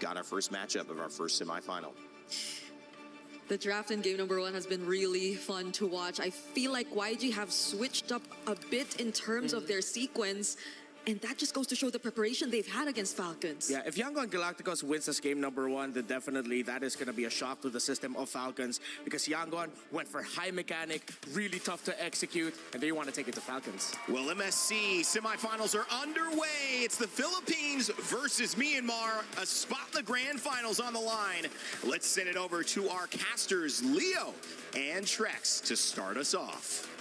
got our first matchup of our first semifinal. The draft in game number 1 has been really fun to watch. I feel like YG have switched up a bit in terms of their sequence. And that just goes to show the preparation they've had against Falcons. Yeah, if Yangon Galacticos wins this game number 1, then definitely that is going to be a shock to the system of Falcons, because Yangon went for high mechanic, really tough to execute, and they want to take it to Falcons. Well, MSC semifinals are underway. It's the Philippines versus Myanmar, a spot in the grand finals on the line. Let's send it over to our casters, Leo and Trex, to start us off.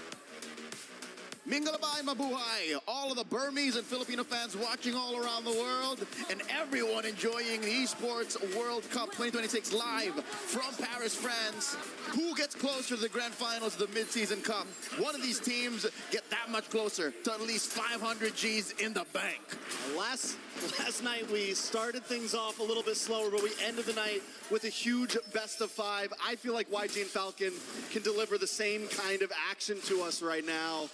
Mingalabay mabuhay! All of the Burmese and Filipino fans watching all around the world, and everyone enjoying the Esports World Cup 2026 live from Paris, France. Who gets closer to the grand finals of the mid-season cup? One of these teams get that much closer to at least 500 G's in the bank. Last night we started things off a little bit slower, but we ended the night with a huge best of 5. I feel like YG and Falcon can deliver the same kind of action to us right now.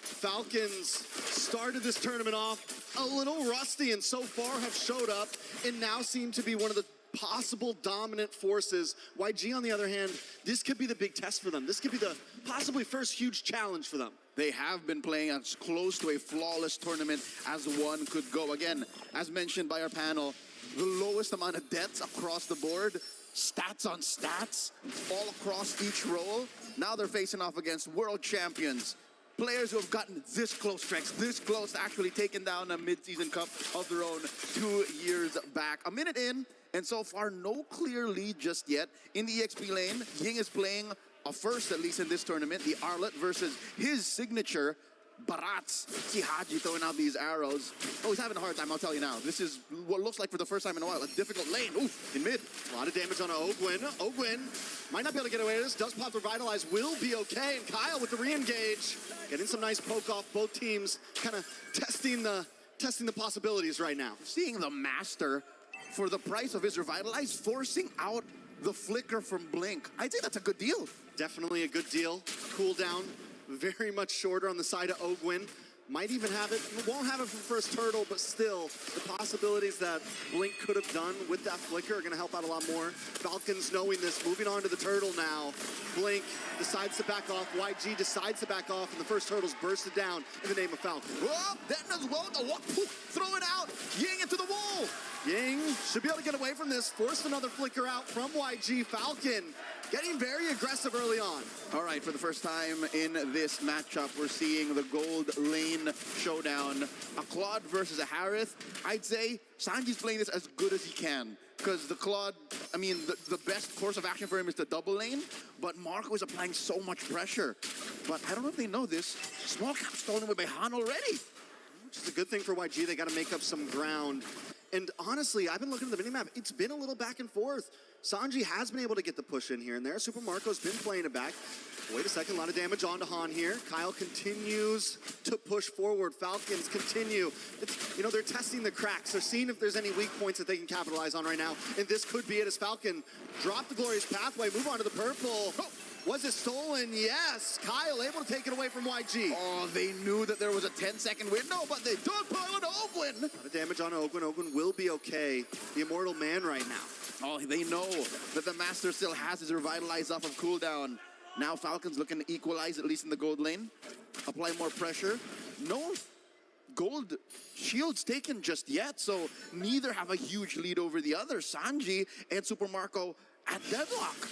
Falcons started this tournament off a little rusty and so far have showed up and now seem to be one of the possible dominant forces. YG, on the other hand, this could be the big test for them. This could be the possibly first huge challenge for them. They have been playing as close to a flawless tournament as one could go. Again, as mentioned by our panel, the lowest amount of deaths across the board, stats on stats, all across each role. Now they're facing off against world champions. Players who have gotten this close, Trex, this close to actually taking down a mid-season cup of their own 2 years back. A minute in, and so far no clear lead just yet. In the EXP lane, Ying is playing a first, at least in this tournament, the Arlet versus his signature, Barats. See Haji throwing out these arrows. Oh, he's having a hard time, I'll tell you now. This is what looks like for the first time in a while, a difficult lane. Oof, in mid. A lot of damage on Ogwin. Ogwin might not be able to get away with this. Does pop the Revitalize, will be okay. And Kyle with the re-engage. Getting some nice poke off. Both teams kind of testing the possibilities right now. Seeing the Master, for the price of his Revitalize, forcing out the flicker from Blink. I'd say that's a good deal. Definitely a good deal. Cooldown very much shorter on the side of Ogwin. Might even have it, won't have it for first turtle, but still, the possibilities that Blink could have done with that flicker are gonna help out a lot more. Falcons knowing this, moving on to the turtle now. Blink decides to back off, YG decides to back off, and the first turtle's bursted down in the name of Falcon. Oh, then as well, throw it out, Ying into the wall. Ying should be able to get away from this, forced another flicker out from YG. Falcon getting very aggressive early on. All right, for the first time in this matchup, we're seeing the gold lane showdown. A Claude versus a Harith. I'd say Sanji's playing this as good as he can, because the Claude, I mean, the best course of action for him is the double lane, but Marco is applying so much pressure. But I don't know if they know this. Small cap stolen away by Han already. Which is a good thing for YG. They got to make up some ground. And honestly, I've been looking at the minimap. It's been a little back and forth. Sanji has been able to get the push in here and there. Super Marco's been playing it back. Wait a second, a lot of damage onto Han here. Kyle continues to push forward. Falcons continue. They're testing the cracks. They're seeing if there's any weak points that they can capitalize on right now. And this could be it as Falcon drop the Glorious Pathway, move on to the purple. Oh. Was it stolen? Yes. Kyle able to take it away from YG. Oh, they knew that there was a 10-second window, but they don't pile into Ogwin. A lot of damage on Ogwin. Ogwin will be okay. The Immortal Man right now. Oh, they know that the Master still has his Revitalize off of cooldown. Now Falcons looking to equalize, at least in the gold lane. Apply more pressure. No gold shields taken just yet, so neither have a huge lead over the other. Sanji and Super Marco at deadlock.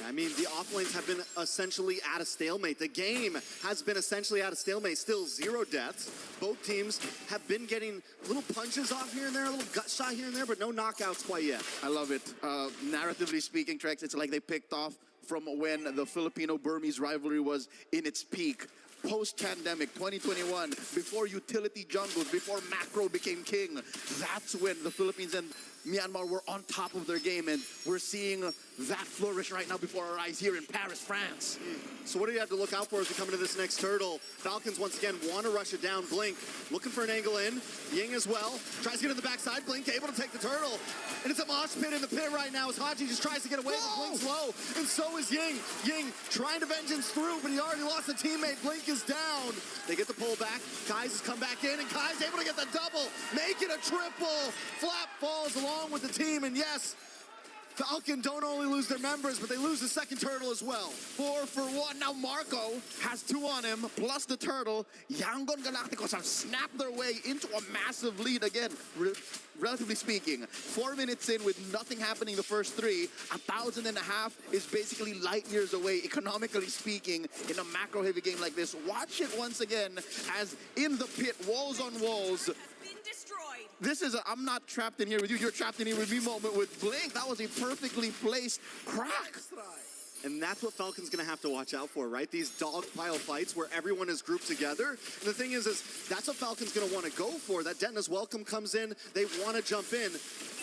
I mean, the offlanes have been essentially at a stalemate. The game has been essentially at a stalemate. Still 0 deaths. Both teams have been getting little punches off here and there, a little gut shot here and there, but no knockouts quite yet. I love it. Narratively speaking, Trex, it's like they picked off from when the Filipino-Burmese rivalry was in its peak. Post-pandemic, 2021, before utility jungles, before macro became king, that's when the Philippines and Myanmar were on top of their game, and we're seeing that flourish right now before our eyes here in Paris, France. So what do you have to look out for as we come into this next turtle? Falcons once again want to rush it down. Blink looking for an angle in. Ying as well. Tries to get in the backside. Blink able to take the turtle. And it's a mosh pit in the pit right now as Haji just tries to get away, but Blink's low. And so is Ying. Ying trying to vengeance through, but he already lost a teammate. Blink is down. They get the pull back. Kai's has come back in, and Kai's able to get the double, make it a triple. Flap falls along with the team, and yes, Falcon don't only lose their members, but they lose the second turtle as well. 4 for 1. Now Marco has 2 on him, plus the turtle. Yangon Galacticos have snapped their way into a massive lead again. Relatively speaking, 4 minutes in with nothing happening the first 3, 1,500 is basically light years away, economically speaking, in a macro-heavy game like this. Watch it once again as in the pit, walls on walls. This is a I'm not trapped in here with you, you're trapped in here with me moment with Blink. That was a perfectly placed crack. And that's what Falcon's going to have to watch out for, right? These dog pile fights where everyone is grouped together. And the thing is that's what Falcon's going to want to go for. That Detna's welcome comes in, they want to jump in.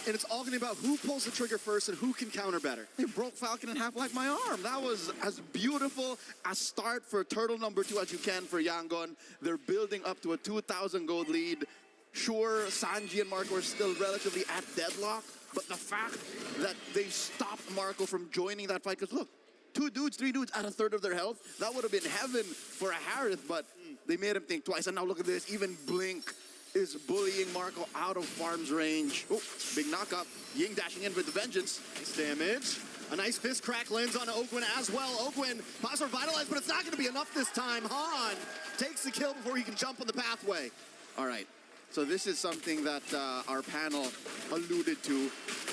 And it's all going to be about who pulls the trigger first and who can counter better. They broke Falcon in half like my arm. That was as beautiful a start for turtle number 2 as you can for Yangon. They're building up to a 2,000 gold lead. Sure, Sanji and Marco are still relatively at deadlock, but the fact that they stopped Marco from joining that fight, because look, 2 dudes, 3 dudes at a third of their health, that would have been heaven for a Harith, but they made him think twice. And now look at this, even Blink is bullying Marco out of farm's range. Oh, big knock-up. Ying dashing in with the vengeance. Nice damage. A nice fist crack lands on Ogwin as well. Ogwin pops revitalized, but it's not going to be enough this time. Han takes the kill before he can jump on the pathway. All right. So this is something that our panel alluded to.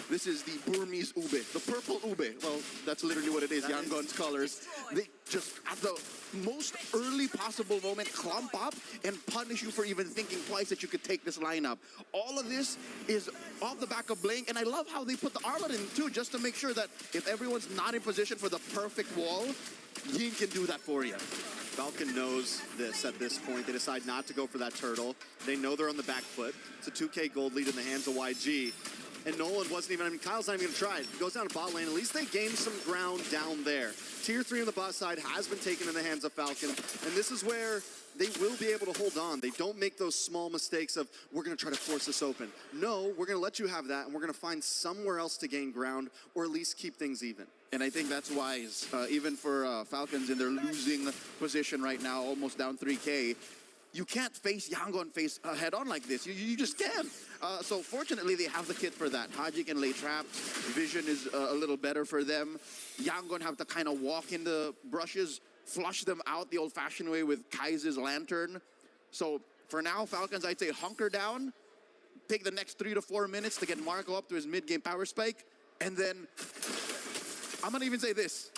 This is the Burmese ube, the purple ube. Well, that's literally what it is, Yangon's colors. They just, at the most early possible moment, clump up and punish you for even thinking twice that you could take this lineup. All of this is off the back of Blink, and I love how they put the Arlet in too, just to make sure that if everyone's not in position for the perfect wall, Ying can do that for you. Falcon knows this at this point. They decide not to go for that turtle. They know they're on the back foot. It's a 2K gold lead in the hands of YG. And Nolan wasn't even, I mean, Kyle's not even gonna try it. He goes down to bot lane. At least they gained some ground down there. Tier 3 on the bot side has been taken in the hands of Falcon. And this is where they will be able to hold on. They don't make those small mistakes of, we're gonna try to force this open. No, we're gonna let you have that, and we're gonna find somewhere else to gain ground, or at least keep things even. And I think that's wise, even for Falcons in their losing position right now, almost down 3K. You can't face Yangon head on like this. You just can't. So fortunately, they have the kit for that. Haji can lay traps. Vision is a little better for them. Yangon have to kind of walk in the brushes, flush them out the old-fashioned way with Kai's lantern. So for now, Falcons, I'd say hunker down, take the next 3 to 4 minutes to get Marco up to his mid-game power spike, and then I'm gonna even say this.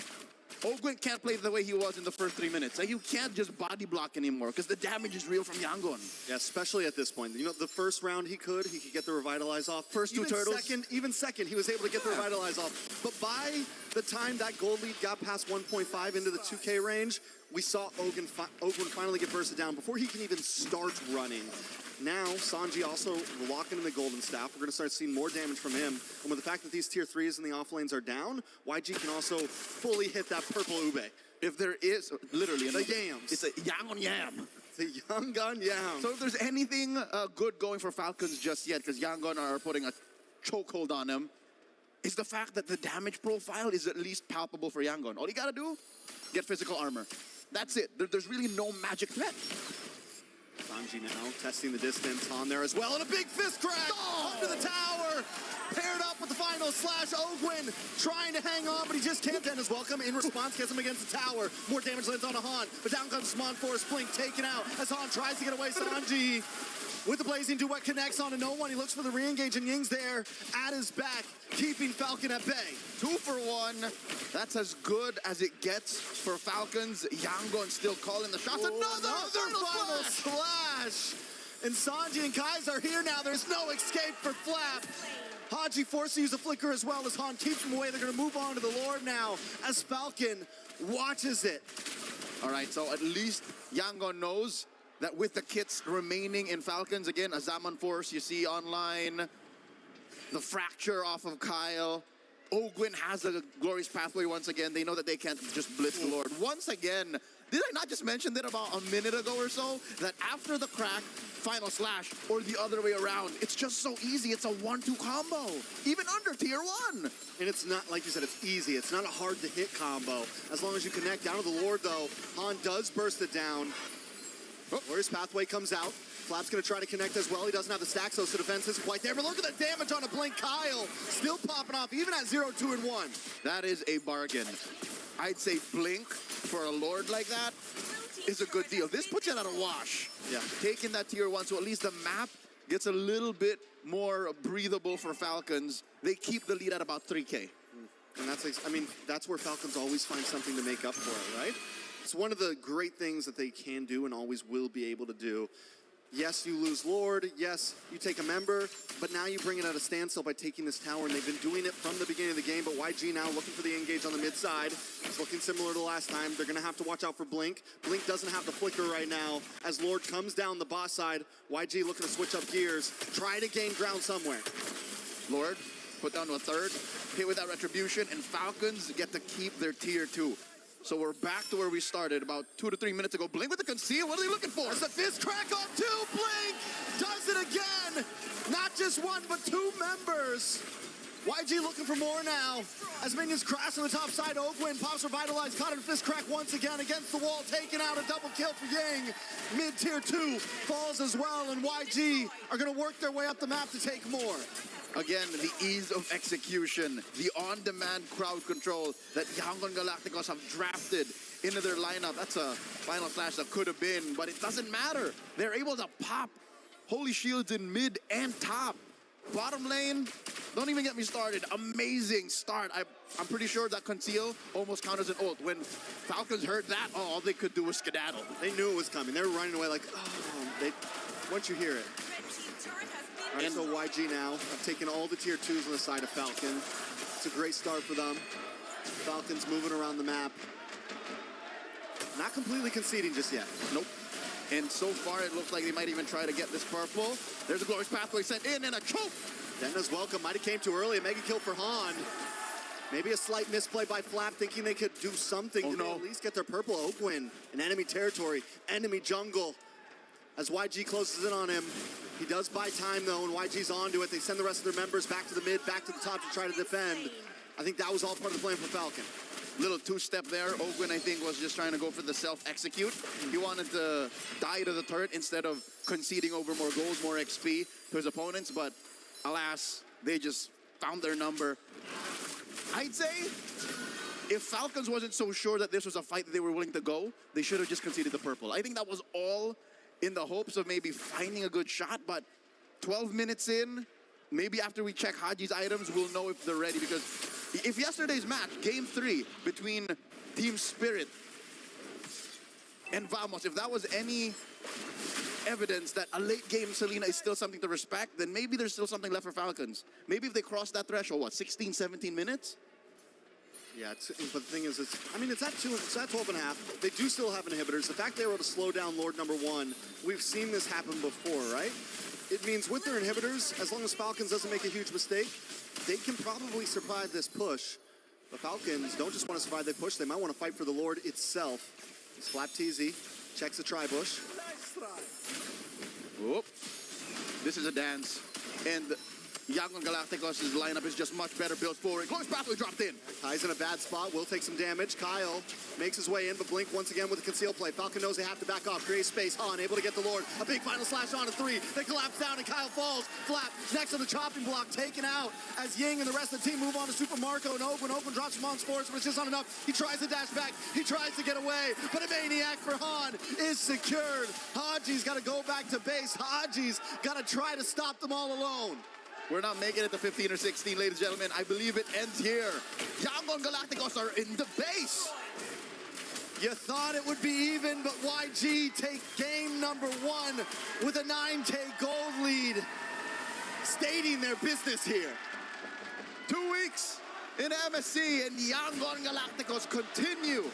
Ogwin can't play the way he was in the first 3 minutes. Like, you can't just body block anymore because the damage is real from Yangon. Yeah, especially at this point. You know, the first round he could get the Revitalize off. First 2 turtles. Even second, he was able to get the Revitalize off. But by the time that gold lead got past 1.5 into the 2K range, we saw Ogwin finally get bursted down before he can even start running. Now, Sanji also locking in the Golden Staff. We're going to start seeing more damage from him. And with the fact that these tier 3s in the off lanes are down, YG can also fully hit that purple ube. If there is, literally, the yams. It's a Yangon yam. The Yangon yam. So if there's anything good going for Falcons just yet, because Yangon are putting a chokehold on them, is the fact that the damage profile is at least palpable for Yangon. All you got to do, get physical armor. That's it. There's really no magic threat. Sanji now testing the distance on there as well, and a big fist crack under the tower, paired up with the final slash. Ogwin trying to hang on, but he just can't end his welcome. In response, gets him against the tower. More damage lands on Han, but down comes Smon Force Blink, taken out as Han tries to get away. Sanji with the blazing duet connects on to no one. He looks for the re-engage, and Ying's there at his back, keeping Falcon at bay. 2 for 1. That's as good as it gets for Falcons. Yangon still calling the shots. Another final slash. And Sanji and Kai's are here now. There's no escape for Flap. Haji forced to use a flicker as well as Han keeps him away. They're going to move on to the Lord now as Falcon watches it. All right, so at least Yangon knows that with the kits remaining in Falcons, again, a Zaman Force you see online, the fracture off of Kyle. Ogwin has a glorious pathway once again. They know that they can't just blitz the Lord. Once again, Did I not just mention that about a minute ago or so? That after the crack, final slash, or the other way around, it's just so easy. It's a 1-2 combo, even under tier 1. And it's not, like you said, it's easy. It's not a hard-to-hit combo. As long as you connect down to the Lord, though, Han does burst it down. Warrior's Pathway comes out. Flap's going to try to connect as well. He doesn't have the stack, so the defense isn't quite there. But look at the damage on a Blink. Kyle still popping off, even at 0, 2, and 1. That is a bargain. I'd say Blink for a Lord like that is a good deal. This puts it at a wash. Yeah. Taking that tier 1, so at least the map gets a little bit more breathable for Falcons. They keep the lead at about 3K. And that's where Falcons always find something to make up for it, right? It's one of the great things that they can do and always will be able to do. Yes, you lose Lord. Yes, you take a member, but now you bring it at a standstill by taking this tower, and they've been doing it from the beginning of the game, but YG now looking for the engage on the mid side. It's looking similar to last time. They're going to have to watch out for Blink. Blink doesn't have the flicker right now. As Lord comes down the boss side, YG looking to switch up gears, try to gain ground somewhere. Lord, put down to a third, hit with that retribution, and Falcons get to keep their tier 2. So we're back to where we started about 2 to 3 minutes ago. Blink with the conceal. What are they looking for? There's the fist crack on 2. Blink does it again. Not just one, but 2 members. YG looking for more now. As minions crash on the top side, Ogwin pops revitalized, caught in fist crack once again against the wall, taking out a double kill for Yang. Mid tier 2 falls as well, and YG are going to work their way up the map to take more. Again, the ease of execution, the on-demand crowd control that Yangon Galacticos have drafted into their lineup. That's a final slash that could have been, but it doesn't matter. They're able to pop Holy Shields in mid and top. Bottom lane, don't even get me started. Amazing start. I'm pretty sure that conceal almost counted as an ult. When Falcons heard that, all they could do was skedaddle. They knew it was coming. They were running away like, once you hear it. All right, so YG now have taken all the tier 2s on the side of Falcon. It's a great start for them. Falcons moving around the map. Not completely conceding just yet. Nope. And so far, it looks like they might even try to get this purple. There's a Glorious Pathway sent in and a choke. Denna's welcome. Might have came too early. A mega kill for Han. Maybe a slight misplay by Flap, thinking they could do something to at least get their purple. Oakwin in enemy territory, enemy jungle. As YG closes in on him, he does buy time though, and YG's onto it. They send the rest of their members back to the mid, back to the top to try to defend. I think that was all part of the plan for Falcon. Little two-step there. Ogwin, I think, was just trying to go for the self-execute. He wanted to die to the turret instead of conceding over more gold, more XP to his opponents, but alas, they just found their number. I'd say if Falcons wasn't so sure that this was a fight that they were willing to go, they should have just conceded the purple. I think that was all in the hopes of maybe finding a good shot, but 12 minutes in, maybe after we check Haji's items, we'll know if they're ready, because if yesterday's match, Game 3, between Team Spirit and Vamos, if that was any evidence that a late game Selena is still something to respect, then maybe there's still something left for Falcons. Maybe if they cross that threshold, what, 16, 17 minutes? Yeah, but the thing is, it's at 12 and a half. They do still have inhibitors. The fact they were able to slow down Lord number 1, we've seen this happen before, right? It means with their inhibitors, as long as Falcons doesn't make a huge mistake, they can probably survive this push. The Falcons don't just want to survive the push, they might want to fight for the Lord itself. It's Flap TZ, checks the tri-bush. Whoop. This is a dance. And Yangon Galacticos' lineup is just much better built forward. Glorious Pathway dropped in. Kai's in a bad spot, will take some damage. Kyle makes his way in, but Blink once again with a conceal play. Falcon knows they have to back off, create space. Han able to get the Lord. A big final slash on a 3. They collapse down and Kyle falls. Flap next to the chopping block, taken out as Ying and the rest of the team move on to Super Marco and Open. Open drops him on Sports, but it's just not enough. He tries to dash back. He tries to get away, but a maniac for Han is secured. Haji's got to go back to base. Haji's got to try to stop them all alone. We're not making it to 15 or 16, ladies and gentlemen. I believe it ends here. Yangon Galacticos are in the base. You thought it would be even, but YG take game number 1 with a 9K gold lead, stating their business here. 2 weeks in MSC, and Yangon Galacticos continue